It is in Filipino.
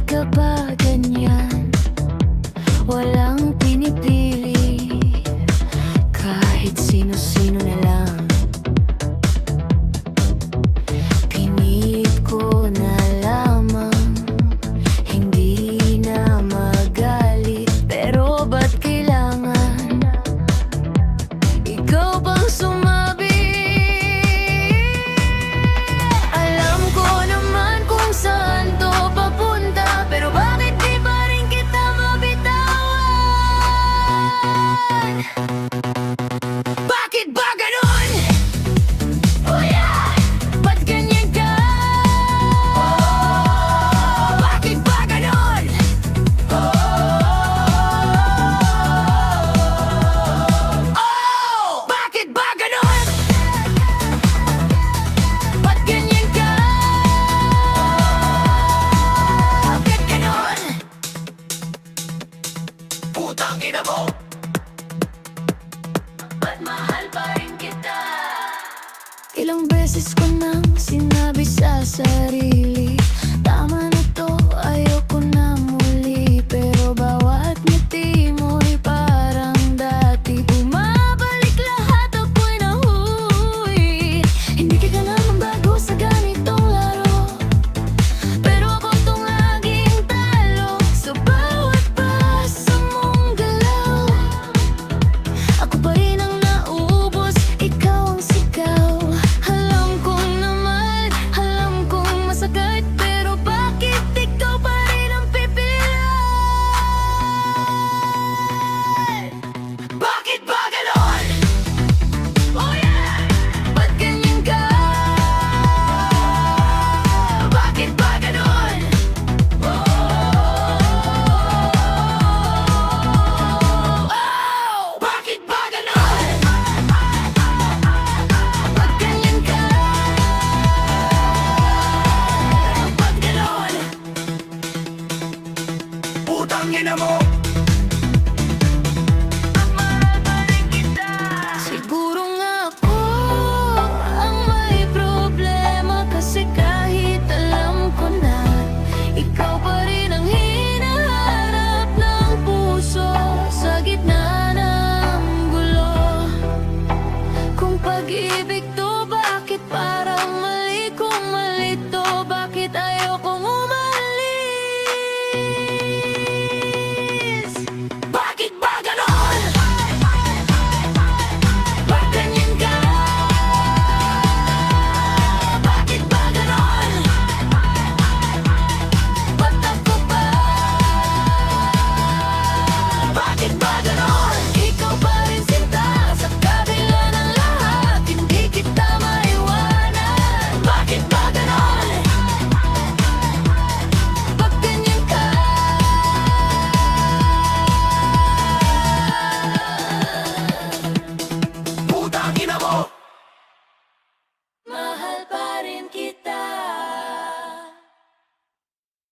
ka ba ganyan? Walang pinipili, kahit sino-sino na lang. Pinilit ko na lamang hindi na magalit, pero ba't kailangan ikaw bang sumabi? Alam ko naman kung saan to papunta, pero bakit di pa rin kita mabitawan? Bakit ba ganon? Oh yeah! Ba't ganyan ka? Bakit ba ganon? Oh! Bakit ba ganon? Ba't ganyan ka? Bakit ganon? Putang ina mo! Ba't mahal pa rin kita? Ilang beses ko nang sinabi sa sarili, tama na to, ayoko na muli. Pero bawat ngiti mo'y parang dati, bumabalik lahat, ako'y nahuwi. Hindi ka naman bago sa ganitong laro, pero ako tong laging talo. Sa bawat pasa mong galaw, ako pa rin ang naubos, ikaw ang sigaw. Alam kong naman, alam kong masakit, pero bakit ikaw pa rin ang pipilan? Bakit ba ganon? Oh yeah! Ba't ganyan ka? Bakit ba ganon? Oh! Bakit ba ganon? Ba't ganyan ka? Ba't ganon? Putang ina mo!